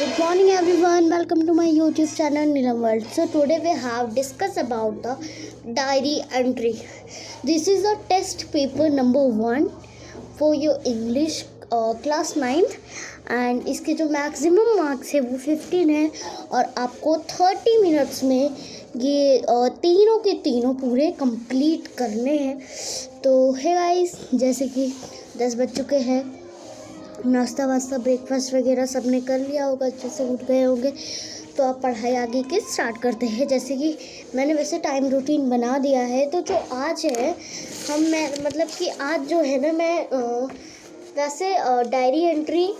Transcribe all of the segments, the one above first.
Good morning everyone, welcome to my YouTube channel Nilam World. So today we have discussed about the diary entry. This is a test paper number 1 for your English class 9th and इसके जो maximum marks है वो 15 है और आपको 30 minutes में ये तीनों के तीनों पूरे कंप्लीट करने हैं. तो है गाइस, जैसे कि 10 बज चुके हैं, नाश्ता वास्ता ब्रेकफास्ट वगैरह सब ने कर लिया होगा, अच्छे से उठ गए होंगे. तो आप पढ़ाई आगे की स्टार्ट करते हैं. जैसे कि मैंने वैसे टाइम रूटीन बना दिया है. तो जो आज है कि आज जो है ना मैं वैसे डायरी एंट्री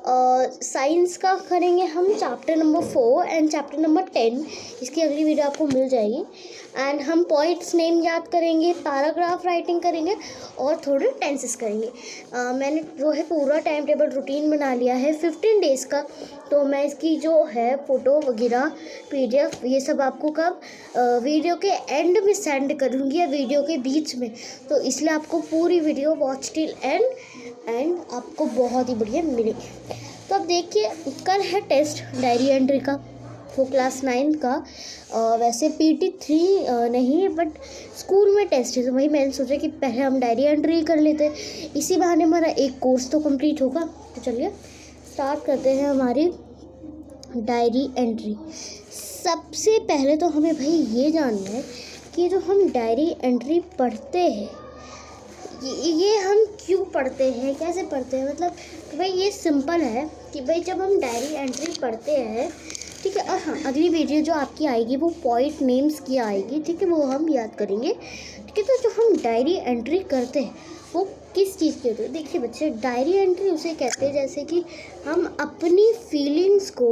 साइंस का करेंगे हम chapter number 4 and chapter number 10. इसकी अगली वीडियो आपको मिल जाएगी. एंड हम पॉइंट्स नेम याद करेंगे, पैराग्राफ राइटिंग करेंगे और थोड़े टेंसेस करेंगे. मैंने जो है पूरा टाइम टेबल रूटीन बना लिया है 15 डेज़ का. तो मैं इसकी जो है फ़ोटो वगैरह PDF ये सब आपको कब वीडियो के एंड में सेंड करूँगी या वीडियो के बीच में. तो इसलिए आपको पूरी वीडियो वॉच टिल एंड आपको बहुत ही बढ़िया मिलेगी. तो अब देखिए, कल है टेस्ट डायरी एंट्री का वो क्लास 9 का. वैसे PT3 नहीं है बट स्कूल में टेस्ट है, तो वही मैंने सोचा कि पहले हम डायरी एंट्री कर लेते हैं. इसी बहाने हमारा एक कोर्स तो कंप्लीट होगा. तो चलिए स्टार्ट करते हैं हमारी डायरी एंट्री. सबसे पहले तो हमें भाई ये जानना है कि जो हम डायरी एंट्री पढ़ते हैं ये हम क्यों पढ़ते हैं, कैसे पढ़ते हैं. मतलब भाई ये सिंपल है कि भाई जब हम डायरी एंट्री पढ़ते हैं, ठीक है. और हाँ, अगली वीडियो जो आपकी आएगी वो पॉइंट नेम्स की आएगी, ठीक है, वो हम याद करेंगे, ठीक है. तो जो हम डायरी एंट्री करते हैं वो किस चीज़ की होती है. देखिए बच्चे, डायरी एंट्री उसे कहते हैं जैसे कि हम अपनी फीलिंग्स को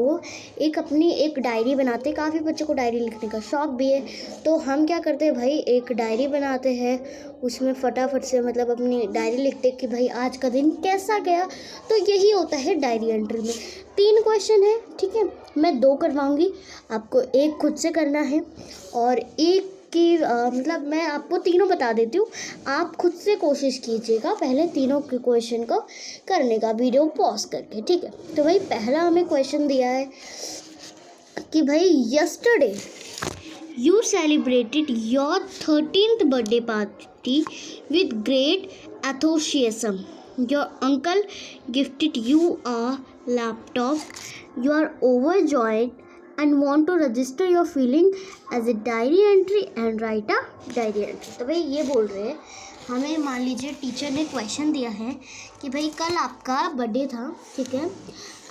अपनी एक डायरी बनाते हैं. काफ़ी बच्चों को डायरी लिखने का शौक़ भी है. तो हम क्या करते हैं भाई, एक डायरी बनाते हैं, उसमें फटाफट से मतलब अपनी डायरी लिखते हैं कि भाई आज का दिन कैसा गया. तो यही होता है डायरी एंट्री में. 3 क्वेश्चन है, ठीक है. मैं 2 करवाऊँगी, आपको एक खुद से करना है और एक कि मतलब मैं आपको तीनों बता देती हूँ, आप खुद से कोशिश कीजिएगा पहले तीनों के क्वेश्चन को करने का वीडियो पॉज करके, ठीक है. तो भाई पहला हमें क्वेश्चन दिया है कि भाई yesterday you celebrated your 13th birthday party with great enthusiasm. Your uncle gifted you a laptop. You are overjoyed and want to register your feeling as a diary entry and write a diary entry. तो भाई ये बोल रहे हैं हमें, मान लीजिए teacher ने क्वेश्चन दिया है कि भाई कल आपका बर्थडे था, ठीक है,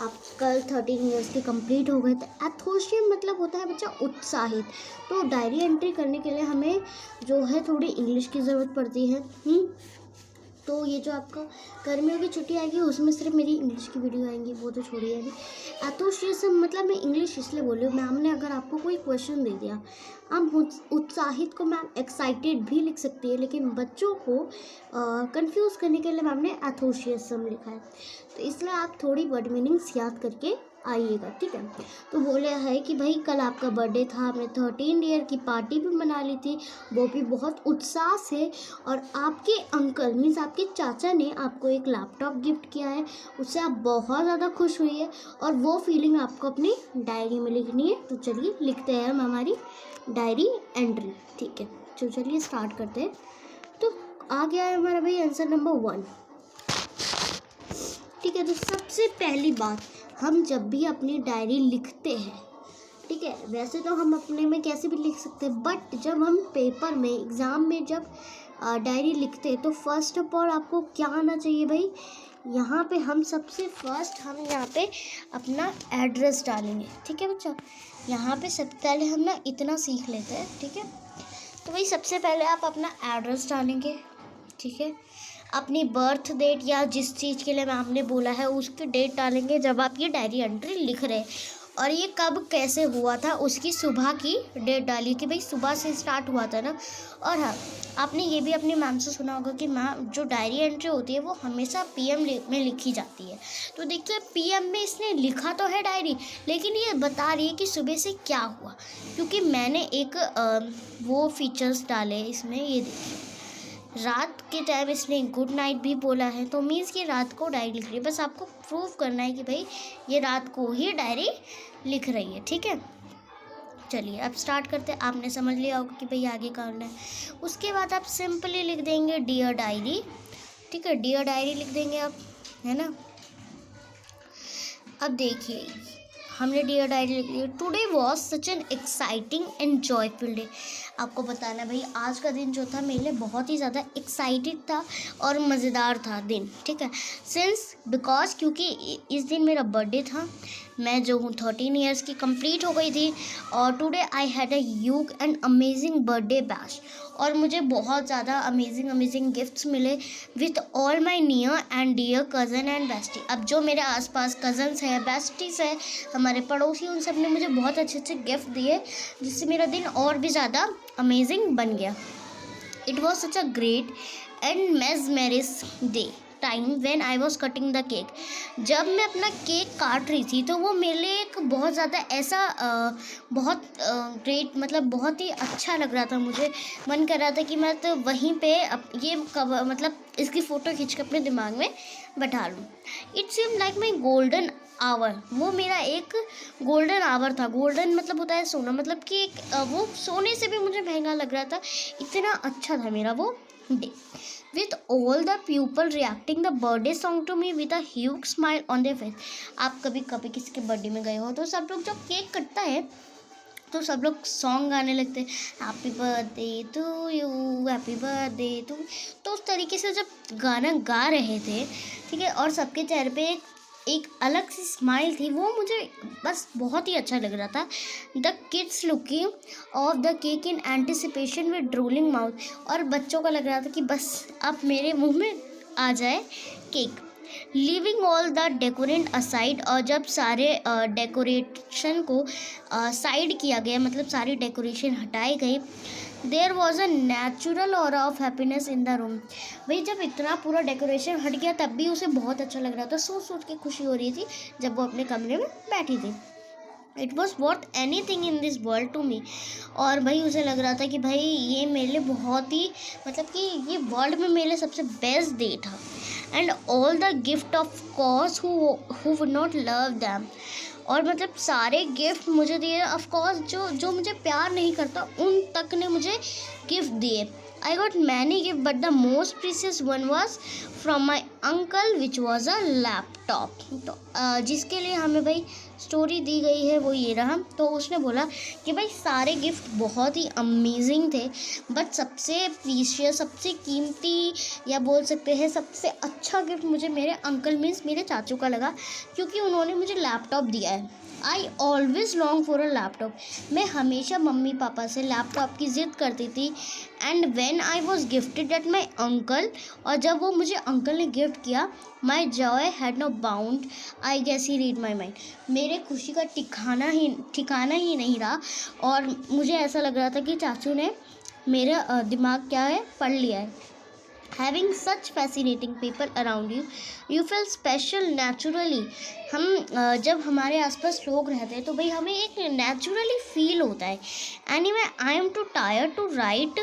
आप कल 13 ईयर्स के कंप्लीट हो गए थे. एंथुसियाज्म मतलब होता है बच्चा उत्साहित. तो डायरी एंट्री करने के लिए हमें जो है थोड़ी इंग्लिश की ज़रूरत पड़ती है. तो ये जो आपका गर्मियों की छुट्टी आएगी उसमें सिर्फ मेरी इंग्लिश की वीडियो आएंगी, वो तो छोड़िए अभी. एंथुसियाज्म मतलब मैं इंग्लिश इसलिए बोल रही हूँ, मैम ने अगर आपको कोई क्वेश्चन दे दिया, आप उत्साहित को मैम एक्साइटेड भी लिख सकती है, लेकिन बच्चों को कंफ्यूज करने के लिए मैम ने एंथुसियाज्म लिखा है. तो इसलिए आप थोड़ी वर्ड मीनिंग्स याद करके आइएगा, ठीक है. तो बोला है कि भाई कल आपका बर्थडे था, आपने 13 ईयर की पार्टी भी मना ली थी, वो भी बहुत उत्साह से. और आपके अंकल मीन्स आपके चाचा ने आपको एक लैपटॉप गिफ्ट किया है, उससे आप बहुत ज़्यादा खुश हुई है और वो फीलिंग आपको अपनी डायरी में लिखनी है. तो चलिए लिखते हैं हम हमारी डायरी एंट्री, ठीक है. तो चलिए स्टार्ट करते हैं. तो आ गया है हमारा भाई आंसर नंबर 1, ठीक है. तो सबसे पहली बात, हम जब भी अपनी डायरी लिखते हैं, ठीक है, वैसे तो हम अपने में कैसे भी लिख सकते हैं, बट जब हम पेपर में एग्ज़ाम में जब डायरी लिखते हैं तो फर्स्ट ऑफ ऑल आपको क्या आना चाहिए भाई, यहाँ पे हम सबसे फर्स्ट हम यहाँ पे अपना एड्रेस डालेंगे, ठीक है बच्चा. यहाँ पे सबसे पहले हम ना इतना सीख लेते हैं, ठीक है. तो भाई सबसे पहले आप अपना एड्रेस डालेंगे, ठीक है. अपनी बर्थ डेट या जिस चीज़ के लिए मैम ने बोला है उसकी डेट डालेंगे जब आप ये डायरी एंट्री लिख रहे हैं, और ये कब कैसे हुआ था उसकी सुबह की डेट डालिए कि भाई सुबह से स्टार्ट हुआ था ना. और हाँ, आपने ये भी अपनी मैम से सुना होगा कि मैम जो डायरी एंट्री होती है वो हमेशा PM में लिखी जाती है. तो देखिए PM में इसने लिखा तो है डायरी, लेकिन ये बता रही है कि सुबह से क्या हुआ, क्योंकि मैंने एक वो फीचर्स डाले इसमें, ये देखिए रात के टाइम इसने गुड नाइट भी बोला है, तो मीन्स कि रात को डायरी लिख रही है। बस आपको प्रूव करना है कि भाई ये रात को ही डायरी लिख रही है, ठीक है। चलिए अब स्टार्ट करते हैं। आपने समझ लिया होगा कि भाई आगे करना है। उसके बाद आप सिंपली लिख देंगे डियर डायरी, ठीक है, डियर डायरी लिख देंगे आप, है ना। अब देखिए हमने डियर डायरी लिख दी। Today was such an exciting and joyful day. आपको बताना भाई आज का दिन जो था मेरे लिए बहुत ही ज़्यादा एक्साइटेड था और मज़ेदार था दिन, ठीक है। सिंस बिकॉज क्योंकि इस दिन मेरा बर्थडे था, मैं जो हूँ 13 ईयर्स की कंप्लीट हो गई थी। और today I had a huge and amazing birthday bash, और मुझे बहुत ज़्यादा अमेजिंग गिफ्ट्स मिले with all my near and dear cousin and bestie. अब जो मेरे आसपास कज़न्स हैं, बेस्टीज है, हमारे पड़ोसी, उन सब ने मुझे बहुत अच्छे गिफ्ट दिए, जिससे मेरा दिन और भी ज़्यादा अमेजिंग बन गया। It was such a great and mesmerising day time when I was cutting the cake. जब मैं अपना केक काट रही थी तो वो मेरे लिए एक बहुत ज़्यादा ऐसा बहुत ग्रेट, मतलब बहुत ही अच्छा लग रहा था। मुझे मन कर रहा था कि मैं तो वहीं पे ये मतलब इसकी फ़ोटो खींच के अपने दिमाग में बैठा लूँ। It seem like my golden hour, वो मेरा एक गोल्डन आवर था। गोल्डन मतलब होता है सोना, मतलब कि एक वो सोने से भी मुझे महंगा लग रहा था, इतना अच्छा था मेरा वो day. With all the people reacting the birthday song to me with a huge smile on their face। आप कभी कभी किसी के बर्थडे में गए हो तो सब लोग जब केक कटता है तो सब लोग सॉन्ग गाने लगते हैं, happy birthday to you, happy birthday to. तो उस तरीके से जब गाना गा रहे थे, ठीक है, और सबके चेहरे पे एक अलग सी स्माइल थी, वो मुझे बस बहुत ही अच्छा लग रहा था। The kids looking of the cake in anticipation with drooling mouth, और बच्चों का लग रहा था कि बस अब मेरे मुंह में आ जाए cake. Leaving all the decorant aside, और जब सारे डेकोरेशन को साइड किया गया, मतलब सारी डेकोरेशन हटाई गई, there was a natural aura of happiness in the room. भाई जब इतना पूरा डेकोरेशन हट गया तब भी उसे बहुत अच्छा लग रहा था, सोच के खुशी हो रही थी जब वो अपने कमरे में बैठी थी। It was worth anything in this world to me. और भाई उसे लग रहा था कि भाई ये मेरे लिए बहुत ही, मतलब कि ये वर्ल्ड में मेरे लिए सबसे बेस्ट डे था। And all the gift of course who would not love them, और मतलब सारे गिफ्ट मुझे दिए, ऑफ कोर्स जो मुझे प्यार नहीं करता उन तक ने मुझे गिफ्ट दिए। I got many gift but the most precious one was from my uncle which was a laptop. तो जिसके लिए हमें भाई स्टोरी दी गई है वो ये रहा। तो उसने बोला कि भाई सारे गिफ्ट बहुत ही अमेजिंग थे, बट सबसे प्रीशियस, सबसे कीमती या बोल सकते हैं सबसे अच्छा गिफ्ट मुझे मेरे अंकल मीन्स मेरे चाचू का लगा, क्योंकि उन्होंने मुझे लैपटॉप दिया है। I always long for a laptop, मैं हमेशा मम्मी पापा से लैपटॉप की ज़िद करती थी। And when I was gifted at my uncle, और जब वो मुझे अंकल ने गिफ्ट किया, my joy had no bound, I guess he read my mind. मेरे खुशी का ठिकाना ही नहीं रहा, और मुझे ऐसा लग रहा था कि चाचू ने मेरा दिमाग क्या है पढ़ लिया है। Having such fascinating people around you, you feel special naturally। हम जब हमारे आसपास लोग रहते हैं तो भाई हमें एक नेचुरली फील होता है। Anyway I am too tired to write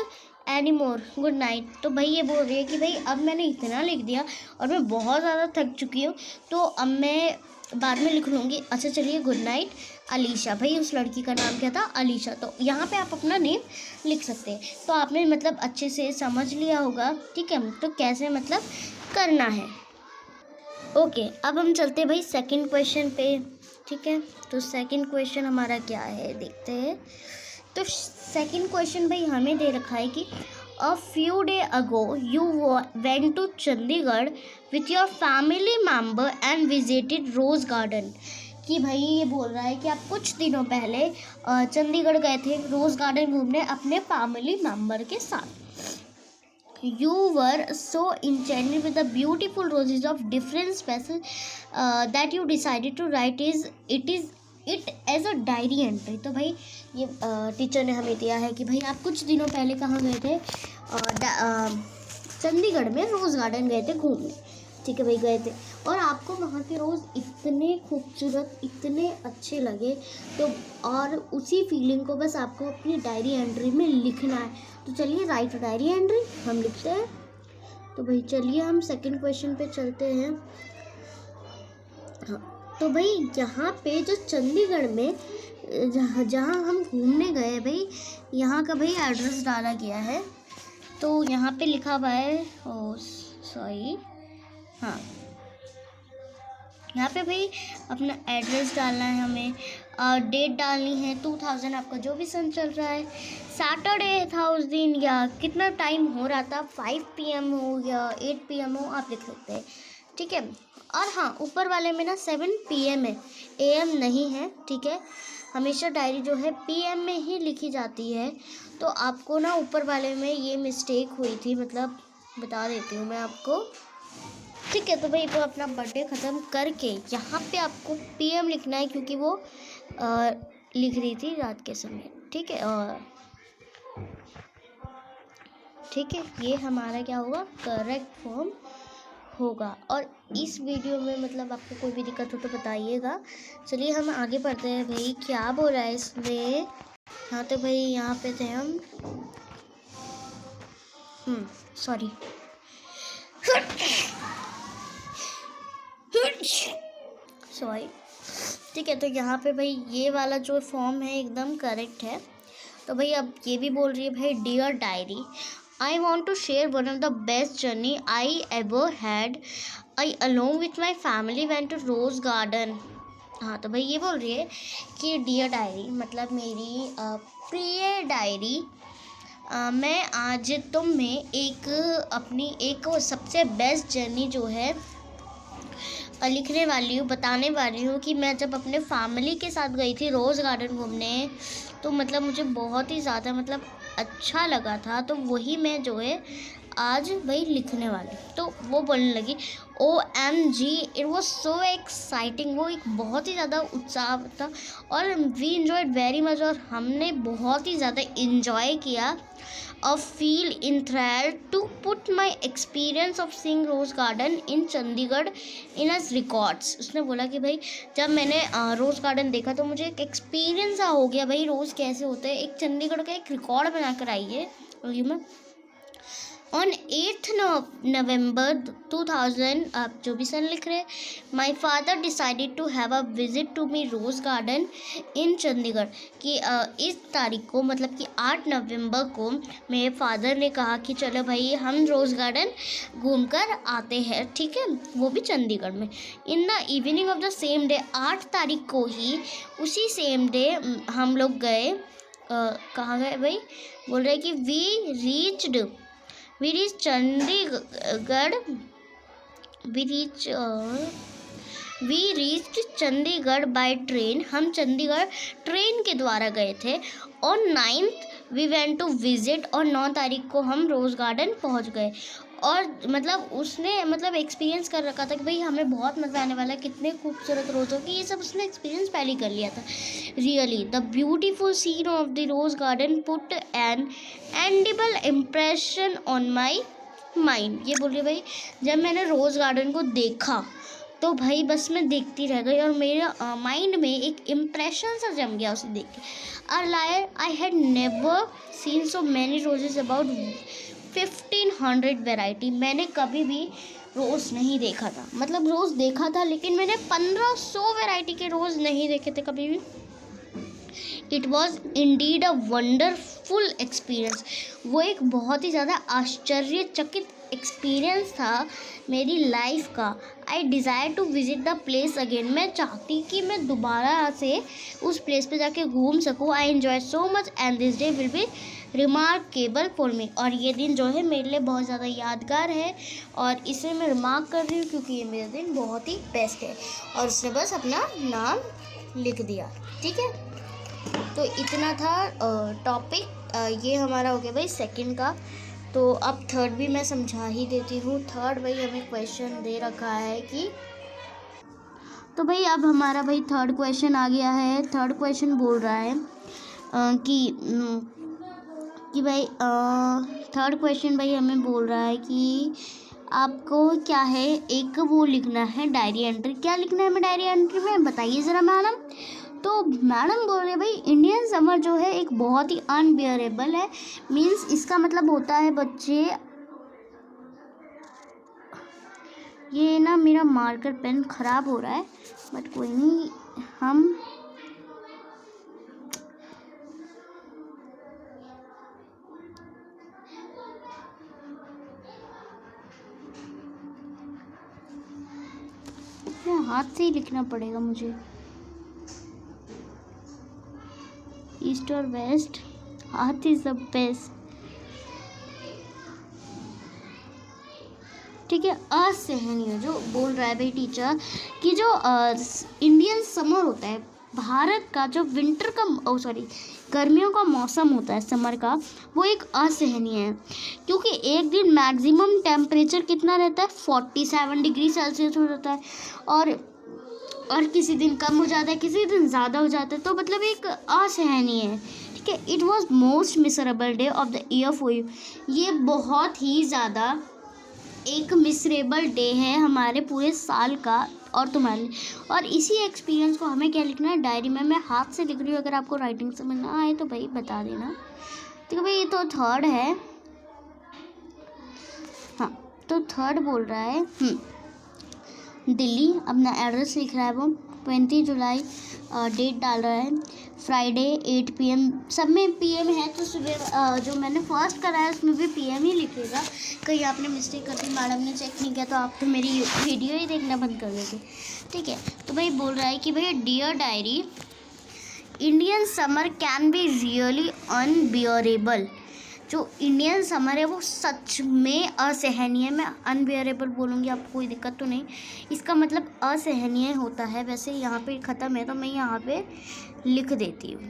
any more, good night. तो भाई ये बोल रही है कि भाई अब मैंने इतना लिख दिया और मैं बहुत ज़्यादा थक चुकी हूँ, तो अब मैं बाद में लिख लूँगी। अच्छा चलिए, गुड नाइट अलीशा। भाई उस लड़की का नाम क्या था? अलीशा। तो यहाँ पे आप अपना नेम लिख सकते हैं। तो आपने मतलब अच्छे से समझ लिया होगा, ठीक है, तो कैसे मतलब करना है। ओके, अब हम चलते हैं भाई सेकंड क्वेश्चन पे, ठीक है। तो सेकंड क्वेश्चन हमारा क्या है देखते हैं। तो सेकंड क्वेश्चन भाई हमें दे रखा है कि a few day ago you went to Chandigarh with your family member and visited rose garden. कि भाई ये बोल रहा है कि आप कुछ दिनों पहले चंडीगढ़ गए थे रोज़ गार्डन घूमने अपने फैमिली मेम्बर के साथ। You were so enchanted with the beautiful roses of different species that you decided to write it as a diary entry। तो भाई ये टीचर ने हमें दिया है कि भाई आप कुछ दिनों पहले कहाँ गए थे? चंडीगढ़ में रोज़ गार्डन गए थे घूमने, ठीक है भाई, गए थे, और आपको वहाँ के रोज़ इतने खूबसूरत, इतने अच्छे लगे। तो और उसी फीलिंग को बस आपको अपनी डायरी एंट्री में लिखना है। तो चलिए राइट डायरी एंट्री हम लिखते हैं। तो भाई चलिए हम सेकंड क्वेश्चन पे चलते हैं। हाँ, तो भाई यहाँ पे जो चंडीगढ़ में जहाँ हम घूमने गए भाई, यहाँ का भाई एड्रेस डाला गया है। तो यहाँ पे लिखा हुआ है, ओ सॉरी, हाँ यहाँ पे भाई अपना एड्रेस डालना है हमें, डेट डालनी है 2000, आपका जो भी सन चल रहा है, सैटरडे था उस दिन, या कितना टाइम हो रहा था, 5 PM हो या 8 PM हो, आप लिख सकते हैं, ठीक है। और हाँ, ऊपर वाले में ना 7 PM है, AM नहीं है, ठीक है। हमेशा डायरी जो है PM में ही लिखी जाती है, तो आपको ना ऊपर वाले में ये मिस्टेक हुई थी, मतलब बता देती हूँ मैं आपको, ठीक है। तो भाई वो अपना बर्थडे ख़त्म करके यहाँ पे आपको PM लिखना है, क्योंकि वो लिख रही थी रात के समय, ठीक है। और ठीक है, ये हमारा क्या होगा, करेक्ट फॉर्म होगा। और इस वीडियो में मतलब आपको कोई भी दिक्कत हो तो बताइएगा। चलिए हम आगे बढ़ते हैं। भाई क्या बोल रहा है इसमें, हाँ तो भाई यहाँ पे थे हम, सॉरी ठीक है। तो यहाँ पे भाई ये वाला जो फॉर्म है एकदम करेक्ट है। तो भाई अब ये भी बोल रही है भाई, dear diary, I want to share one of the best journey I ever had, I along with my family went to rose garden. हाँ तो भाई ये बोल रही है कि डियर डायरी मतलब मेरी प्रिय डायरी, मैं आज तुम्हें अपनी एक सबसे बेस्ट जर्नी जो है लिखने वाली हूँ, बताने वाली हूँ कि मैं जब अपने फैमिली के साथ गई थी रोज़ गार्डन घूमने, तो मतलब मुझे बहुत ही ज़्यादा मतलब अच्छा लगा था। तो वही मैं जो है आज वही लिखने वाली। तो वो बोलने लगी, OMG it was so exciting. वो एक बहुत ही ज़्यादा उत्साह था और वी इन्जॉयड वेरी मच, और हमने बहुत ही ज़्यादा इन्जॉय किया। A feel enthralled to put my experience of seeing Rose Garden in Chandigarh in as records। उसने बोला कि भाई जब मैंने रोज़ गार्डन देखा तो मुझे एक एक्सपीरियंस सा हो गया, भाई रोज़ कैसे होते हैं, एक चंडीगढ़ का एक रिकॉर्ड बना कर आई है। मैं ऑन 8th November 2000, आप जो भी सन लिख रहे हैं, my father decided to have a visit to me rose garden in Chandigarh. कि इस तारीख को मतलब कि 8 नवंबर को मेरे फादर ने कहा कि चलो भाई हम रोज़ गार्डन घूम कर आते हैं, ठीक है, वो भी चंडीगढ़ में। In the evening of the same day, 8 तारीख को ही उसी सेम डे हम लोग गए, कहाँ गए भाई, बोल रहे कि we reached Chandigarh, we reached Chandigarh by train. हम चंडीगढ़ ट्रेन के द्वारा गए थे। और 9th we went to visit, और 9 तारीख को हम रोज़ गार्डन पहुंच गए। और मतलब उसने मतलब एक्सपीरियंस कर रखा था कि भाई हमें बहुत मज़ा आने वाला है, कितने खूबसूरत रोज़ों की, ये सब उसने एक्सपीरियंस पहले कर लिया था। Really the beautiful scene of the rose garden put an indelible impression on my mind. ये बोल रही भाई जब मैंने रोज़ गार्डन को देखा तो भाई बस मैं देखती रह गई, और मेरे माइंड में एक इम्प्रेशन सा जम गया उसे देख के। I had never seen so many roses, about 1500 variety. मैंने कभी भी रोज़ नहीं देखा था, मतलब रोज़ देखा था लेकिन मैंने 1500 वेराइटी के रोज़ नहीं देखे थे कभी भी। It was indeed a wonderful experience. वो एक बहुत ही ज़्यादा आश्चर्यचकित एक्सपीरियंस था मेरी लाइफ का। I desire to visit the place again. मैं चाहती कि मैं दोबारा से उस प्लेस पे जाके घूम सकूँ। I enjoy so much and this day will be remarkable for me. और ये दिन जो है मेरे लिए बहुत ज़्यादा यादगार है, और इसे मैं रिमार्क कर रही हूँ क्योंकि ये मेरा दिन बहुत ही बेस्ट है। और उसने बस अपना नाम लिख दिया, ठीक है। तो इतना था टॉपिक, ये हमारा हो गया भाई सेकंड का। तो अब थर्ड भी मैं समझा ही देती हूँ। थर्ड भाई हमें क्वेश्चन दे रखा है कि, तो भाई अब हमारा भाई थर्ड क्वेश्चन आ गया है। थर्ड क्वेश्चन बोल रहा है कि भाई थर्ड क्वेश्चन भाई हमें बोल रहा है कि आपको क्या है, एक वो लिखना है डायरी एंट्री। क्या लिखना है हमें डायरी एंट्री में, बताइए ज़रा मैडम। तो मैडम बोल रहे भाई इंडियन समर जो है एक बहुत ही अनबियरेबल है। मीन्स इसका मतलब होता है बच्चे ये ना मेरा मार्कर पेन ख़राब हो रहा है, बट कोई नहीं, हम हाथ से ही लिखना पड़ेगा मुझे। ईस्ट और वेस्ट, हाथ इज द बेस्ट। ठीक है, असहनीय जो बोल रहा है भाई टीचर कि जो इंडियन समर होता है, भारत का जो विंटर का गर्मियों का मौसम होता है समर का, वो एक असहनीय है, क्योंकि एक दिन मैक्सिमम टेम्परेचर कितना रहता है 47 डिग्री सेल्सियस हो जाता है, और किसी दिन कम हो जाता है, किसी दिन ज़्यादा हो जाता है, तो मतलब एक असहनीय है। ठीक है, it was most miserable day of the year for you. ये बहुत ही ज़्यादा एक मिसरेबल डे है हमारे पूरे साल का और तुम्हारे लिए। और इसी एक्सपीरियंस को हमें क्या लिखना है डायरी में। मैं हाथ से लिख रही हूँ, अगर आपको राइटिंग समझ ना आए तो भाई बता देना। ठीक है भाई, ये तो थर्ड है। हाँ, तो थर्ड बोल रहा है दिल्ली, अपना एड्रेस लिख रहा है वो, 20 जुलाई डेट डाल रहा है, फ्राइडे 8 PM। सब में PM है, तो सुबह जो मैंने फर्स्ट करा है उसमें भी PM ही लिखेगा। कहीं आपने मिस्टेक कर दी, मैडम ने चेक नहीं किया, तो आप तो मेरी वीडियो ही देखना बंद कर दोगे। ठीक है, तो भाई बोल रहा है कि भैया dear diary, Indian summer can be really unbearable. जो इंडियन समर है वो सच में असहनीय। मैं अनबियरेबल बोलूँगी, आपको कोई दिक्कत तो नहीं, इसका मतलब असहनीय होता है। वैसे यहाँ पे ख़त्म है, तो मैं यहाँ पे लिख देती हूँ।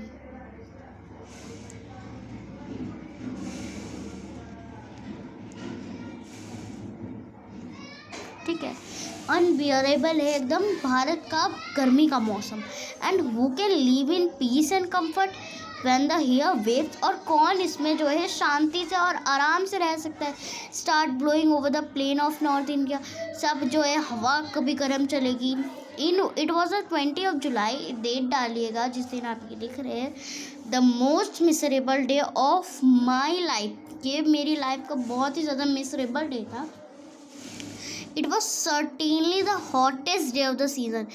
ठीक है, अनबियरेबल है एकदम भारत का गर्मी का मौसम। And who can live in peace and comfort when the here waves. और कौन इसमें जो है शांति से और आराम से रह सकता है। Start blowing over the plain of north India. सब जो है हवा कभी गर्म चलेगी। It was the 20 July, date डालिएगा जिस दिन आप ये लिख रहे हैं। The most miserable day of my life. ये मेरी लाइफ का बहुत ही ज़्यादा मिसरेबल डे था। It was certainly the hottest day of the season.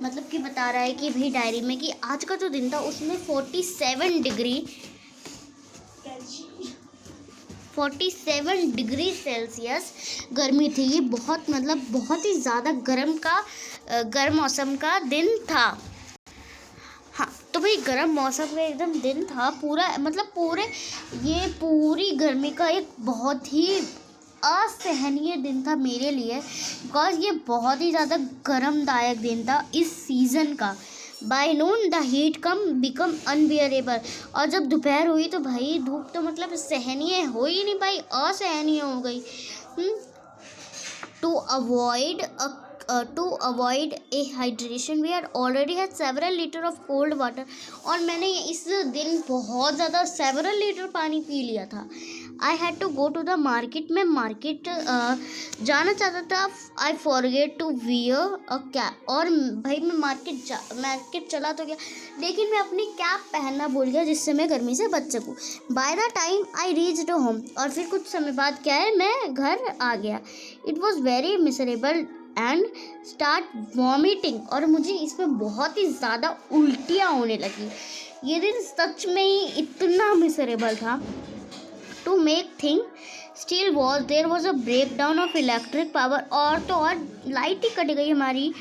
मतलब कि बता रहा है कि भाई डायरी में कि आज का जो दिन था उसमें 47 डिग्री सेल्सियस गर्मी थी। ये बहुत मतलब बहुत ही ज़्यादा गर्म मौसम का दिन था। हाँ, तो भाई गर्म मौसम का एकदम दिन था पूरा, मतलब पूरी गर्मी का एक बहुत ही असहनीय दिन था मेरे लिए, बिकॉज ये बहुत ही ज़्यादा गर्मदायक दिन था इस सीज़न का। By noon the heat become unbearable. और जब दोपहर हुई तो भाई धूप तो मतलब सहनीय हो ही नहीं पाई, असहनीय हो गई। To avoid a hydration we had already had several liters of cold water। और मैंने इस दिन बहुत ज़्यादा several लीटर पानी पी लिया था। I had to go to the market। मैं मार्केट जाना चाहता था। I forget to wear a cap। और भाई मैं मार्केट चला तो गया, लेकिन मैं अपनी कैप पहनना भूल गया जिससे मैं गर्मी से बच सकूँ। By the time I reached home। और फिर कुछ समय बाद क्या है, मैं घर आ गया। It was very miserable and start vomiting. और मुझे इसमें बहुत ही ज़्यादा उल्टियाँ होने लगी। ये दिन सच में ही इतना मिसरेबल था। To make thing still there was a break down of electric power. और तो और लाइट ही कट गई हमारी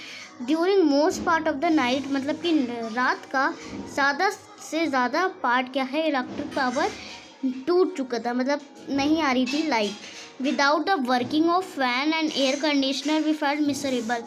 during most part of the night. मतलब कि रात का ज़्यादा से ज़्यादा पार्ट क्या है, इलेक्ट्रिक पावर टूट चुका था, मतलब नहीं आ रही थी light. Without the working of fan and air conditioner we felt miserable.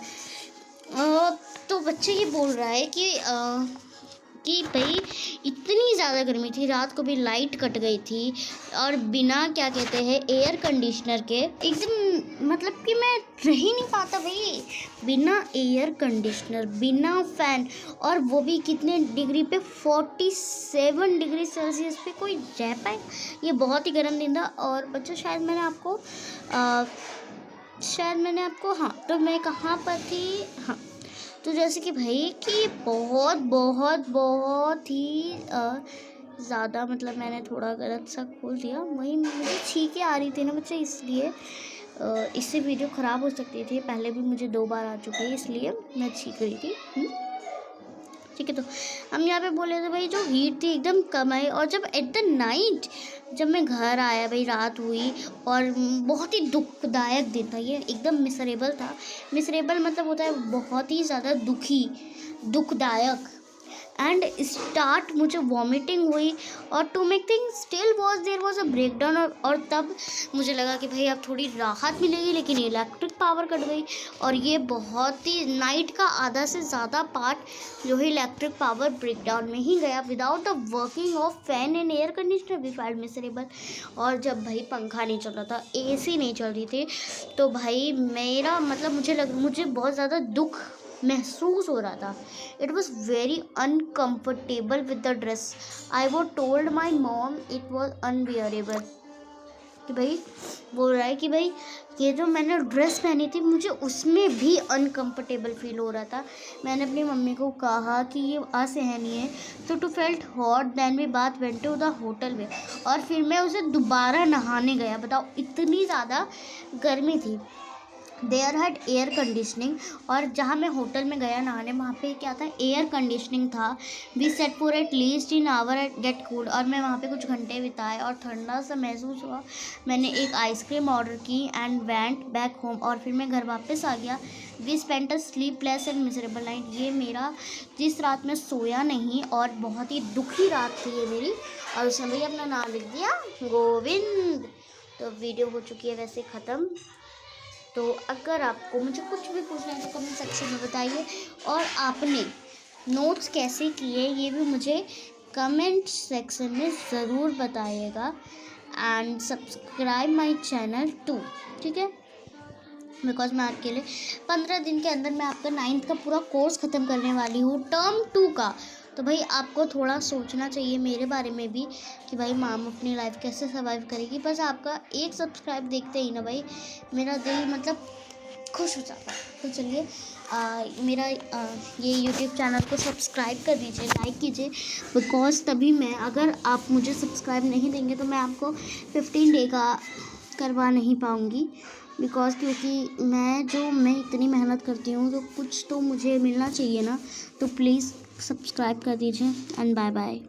तो बच्चे ये बोल रहा है कि भाई इतनी ज़्यादा गर्मी थी, रात को भी लाइट कट गई थी, और बिना क्या कहते हैं एयर कंडीशनर के एकदम मतलब कि मैं रह ही नहीं पाता भाई, बिना एयर कंडीशनर बिना फ़ैन। और वो भी कितने डिग्री पे, 47 डिग्री सेल्सियस पे कोई रह पाए। ये बहुत ही गर्म दिन था। और बच्चों शायद मैंने आपको हाँ, तो मैं कहाँ पर थी, हाँ, तो जैसे कि भाई कि बहुत बहुत बहुत ही ज़्यादा, मतलब मैंने थोड़ा गलत सा खोल दिया, वही मुझे छींकें आ रही थी ना बच्चे, इसलिए इससे वीडियो ख़राब हो सकती थी, पहले भी मुझे 2 बार आ चुकी है, इसलिए मैं छींक रही थी। ठीक है, तो हम यहाँ पे बोले थे भाई जो हीट थी एकदम कम आई। और जब एट द नाइट जब मैं घर आया भाई, रात हुई और बहुत ही दुखदायक दिन था ये, एकदम मिसरेबल था। मिसरेबल मतलब होता है बहुत ही ज़्यादा दुखदायक। एंड स्टार्ट मुझे वॉमिटिंग हुई और to make thing still was there was a break down. और तब मुझे लगा कि भाई अब थोड़ी राहत मिलेगी, लेकिन इलेक्ट्रिक पावर कट गई। और ये बहुत ही नाइट का आधा से ज़्यादा पार्ट जो है इलेक्ट्रिक पावर ब्रेक डाउन में ही गया, without the working of fan and air conditioner we felt miserable. और जब भाई पंखा नहीं चल रहा था, AC नहीं चल रही थी, तो भाई मेरा मतलब मुझे बहुत ज़्यादा दुख महसूस हो रहा था। It was very uncomfortable with the dress. I was told my mom it was unbearable, कि भाई बोल रहा है कि भाई ये जो मैंने ड्रेस पहनी थी मुझे उसमें भी अनकम्फर्टेबल फील हो रहा था। मैंने अपनी मम्मी को कहा कि ये असहनीय है, तो to felt hot then we बात वेंट टू द होटल में। और फिर मैं उसे दोबारा नहाने गया। बताओ, इतनी ज़्यादा गर्मी थी। देयर हैड एयर कंडीशनिंग, और जहाँ मैं होटल में गया नहाने वहाँ पे क्या था, एयर कंडीशनिंग था। We set for at least in hour get cool. और मैं वहाँ पे कुछ घंटे बिताए और ठंडा सा महसूस हुआ। मैंने एक आइसक्रीम ऑर्डर की एंड वेंट बैक होम, और फिर मैं घर वापस आ गया। We spent a sleepless and miserable night. ये मेरा जिस रात में सोया नहीं और बहुत ही दुखी रात थी ये मेरी। और उसने भाई अपना नाम लिख दिया गोविंद। तो वीडियो हो चुकी है वैसे ख़त्म। तो अगर आपको मुझे कुछ भी पूछना है तो कमेंट सेक्शन में बताइए, और आपने नोट्स कैसे किए ये भी मुझे कमेंट सेक्शन में ज़रूर बताइएगा। And subscribe my channel too, ठीक है, बिकॉज मैं आपके लिए 15 दिन के अंदर मैं आपका 9th का पूरा कोर्स ख़त्म करने वाली हूँ, टर्म 2 का। तो भाई आपको थोड़ा सोचना चाहिए मेरे बारे में भी कि भाई माम अपनी लाइफ कैसे सर्वाइव करेगी। बस आपका एक सब्सक्राइब देखते ही ना भाई मेरा दिल मतलब खुश हो जाता है। तो चलिए मेरा ये यूट्यूब चैनल को सब्सक्राइब कर दीजिए, लाइक कीजिए, बिकॉज तभी मैं, अगर आप मुझे सब्सक्राइब नहीं देंगे तो मैं आपको 15 डे का करवा नहीं पाऊँगी। बिकॉज क्योंकि मैं इतनी मेहनत करती हूँ तो कुछ तो मुझे मिलना चाहिए ना। तो प्लीज़ सब्सक्राइब कर दीजिए एंड बाय बाय।